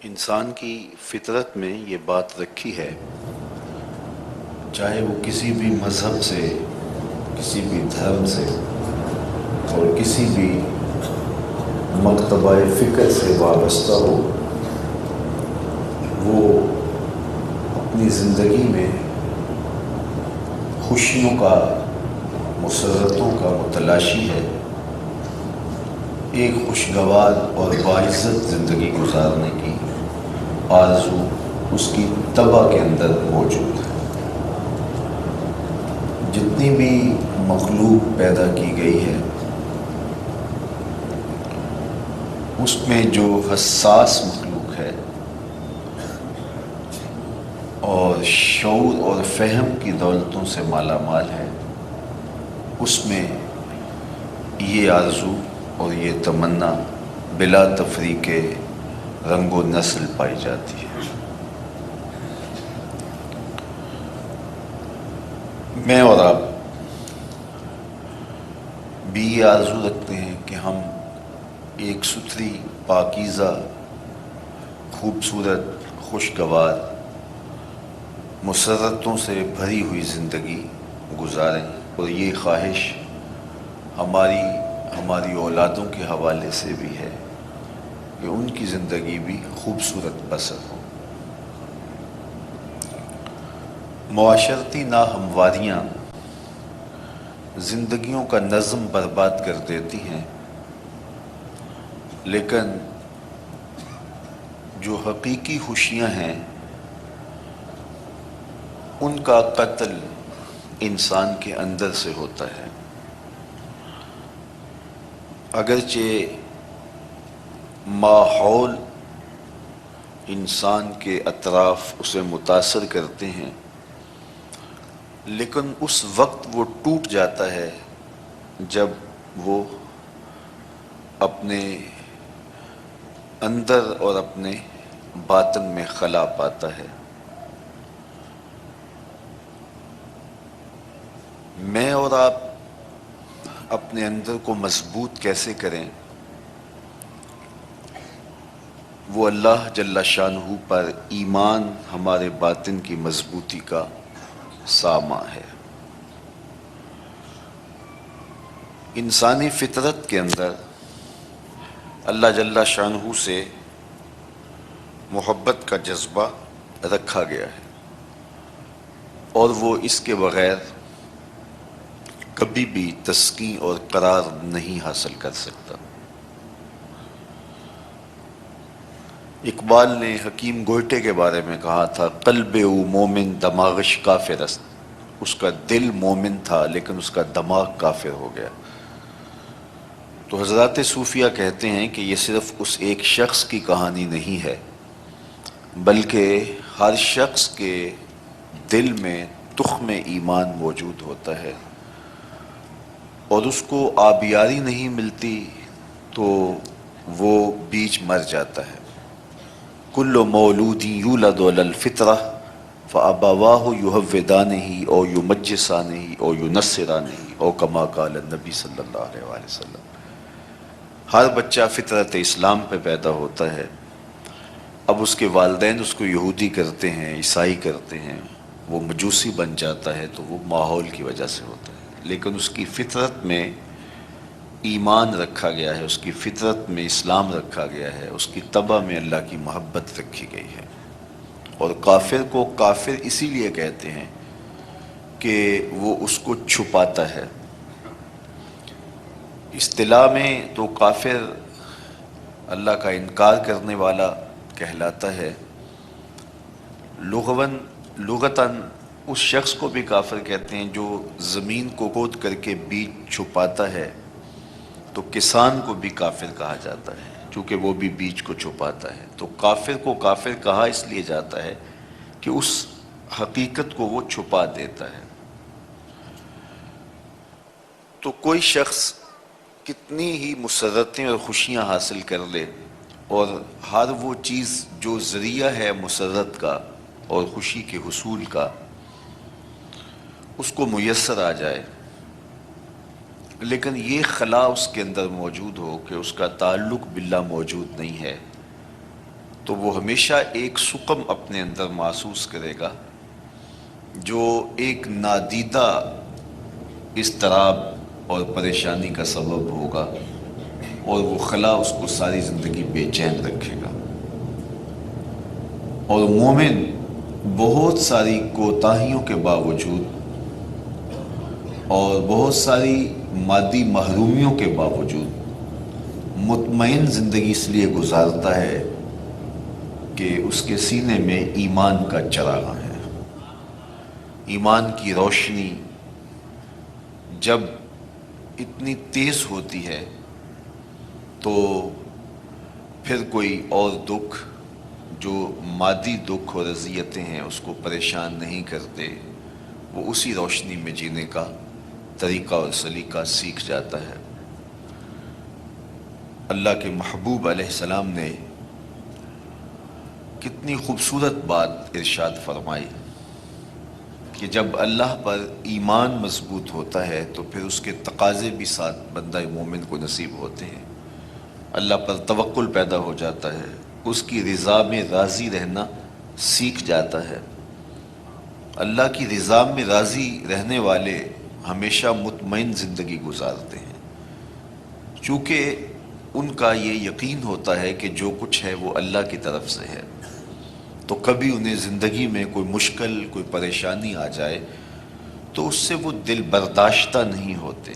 انسان کی فطرت میں یہ بات رکھی ہے، چاہے وہ کسی بھی مذہب سے، کسی بھی دھرم سے اور کسی بھی مکتبہ فکر سے وابستہ ہو، وہ اپنی زندگی میں خوشیوں کا، مسرتوں کا متلاشی ہے، ایک خوشگوار اور باعزت زندگی گزارنے کی آرزو اس کی طبع کے اندر موجود ہے۔ جتنی بھی مخلوق پیدا کی گئی ہے، اس میں جو حساس مخلوق ہے اور شعور اور فہم کی دولتوں سے مالا مال ہے، اس میں یہ آرزو اور یہ تمنا بلا تفریق رنگ و نسل پائی جاتی ہے۔ میں اور آپ بھی یہ آرزو رکھتے ہیں کہ ہم ایک ستھری، پاکیزہ، خوبصورت، خوشگوار، مسرتوں سے بھری ہوئی زندگی گزاریں، اور یہ خواہش ہماری اولادوں کے حوالے سے بھی ہے کہ ان کی زندگی بھی خوبصورت بسر ہو۔ معاشرتی ناہمواریاں زندگیوں کا نظم برباد کر دیتی ہیں، لیکن جو حقیقی خوشیاں ہیں ان کا قتل انسان کے اندر سے ہوتا ہے۔ اگرچہ ماحول انسان کے اطراف اسے متاثر کرتے ہیں، لیکن اس وقت وہ ٹوٹ جاتا ہے جب وہ اپنے اندر اور اپنے باطن میں خلا پاتا ہے۔ میں اور آپ اپنے اندر کو مضبوط کیسے کریں، وہ اللہ جل شانہ پر ایمان ہمارے باطن کی مضبوطی کا ساماں ہے۔ انسانی فطرت کے اندر اللہ جل شانہ سے محبت کا جذبہ رکھا گیا ہے، اور وہ اس کے بغیر کبھی بھی تسکین اور قرار نہیں حاصل کر سکتا۔ اقبال نے حکیم گوئٹے کے بارے میں کہا تھا، قلب او مومن دماغش کافر است۔ اس کا دل مومن تھا لیکن اس کا دماغ کافر ہو گیا۔ تو حضرات صوفیہ کہتے ہیں کہ یہ صرف اس ایک شخص کی کہانی نہیں ہے، بلکہ ہر شخص کے دل میں تخم ایمان موجود ہوتا ہے، اور اس کو آبیاری نہیں ملتی تو وہ بیج مر جاتا ہے۔ کل مولود یولد علی الفطرہ فابواہ یہودانہ او یمجسانہ او ینصرانہ او کما قال النبی صلی اللہ علیہ وآلہ وسلم۔ ہر بچہ فطرت اسلام پہ پیدا ہوتا ہے، اب اس کے والدین اس کو یہودی کرتے ہیں، عیسائی کرتے ہیں، وہ مجوسی بن جاتا ہے، تو وہ ماحول کی وجہ سے ہوتا ہے، لیکن اس کی فطرت میں ایمان رکھا گیا ہے، اس کی فطرت میں اسلام رکھا گیا ہے، اس کی طبع میں اللہ کی محبت رکھی گئی ہے۔ اور کافر کو کافر اسی لیے کہتے ہیں کہ وہ اس کو چھپاتا ہے۔ اصطلاح میں تو کافر اللہ کا انکار کرنے والا کہلاتا ہے، لغتاً اس شخص کو بھی کافر کہتے ہیں جو زمین کو کھود کر کے بیج چھپاتا ہے، تو کسان کو بھی کافر کہا جاتا ہے چونکہ وہ بھی بیج کو چھپاتا ہے۔ تو کافر کو کافر کہا اس لیے جاتا ہے کہ اس حقیقت کو وہ چھپا دیتا ہے۔ تو کوئی شخص کتنی ہی مسرتیں اور خوشیاں حاصل کر لے، اور ہر وہ چیز جو ذریعہ ہے مسرت کا اور خوشی کے حصول کا اس کو میسر آ جائے، لیکن یہ خلا اس کے اندر موجود ہو کہ اس کا تعلق باللہ موجود نہیں ہے، تو وہ ہمیشہ ایک سکم اپنے اندر محسوس کرے گا جو ایک نادیدہ اضطراب اور پریشانی کا سبب ہوگا، اور وہ خلا اس کو ساری زندگی بے چین رکھے گا۔ اور مومن بہت ساری کوتاہیوں کے باوجود اور بہت ساری مادی محرومیوں کے باوجود مطمئن زندگی اس لیے گزارتا ہے کہ اس کے سینے میں ایمان کا چراغ ہے۔ ایمان کی روشنی جب اتنی تیز ہوتی ہے تو پھر کوئی اور دکھ جو مادی دکھ اور اذیتیں ہیں اس کو پریشان نہیں کرتے، وہ اسی روشنی میں جینے کا طریقہ اور سلیقہ سیکھ جاتا ہے۔ اللہ کے محبوب علیہ السلام نے کتنی خوبصورت بات ارشاد فرمائی کہ جب اللہ پر ایمان مضبوط ہوتا ہے تو پھر اس کے تقاضے بھی ساتھ بندہ مومن کو نصیب ہوتے ہیں۔ اللہ پر توکل پیدا ہو جاتا ہے، اس کی رضا میں راضی رہنا سیکھ جاتا ہے۔ اللہ کی رضا میں راضی رہنے والے ہمیشہ مطمئن زندگی گزارتے ہیں، چونکہ ان کا یہ یقین ہوتا ہے کہ جو کچھ ہے وہ اللہ کی طرف سے ہے، تو کبھی انہیں زندگی میں کوئی مشکل، کوئی پریشانی آ جائے تو اس سے وہ دل برداشتہ نہیں ہوتے،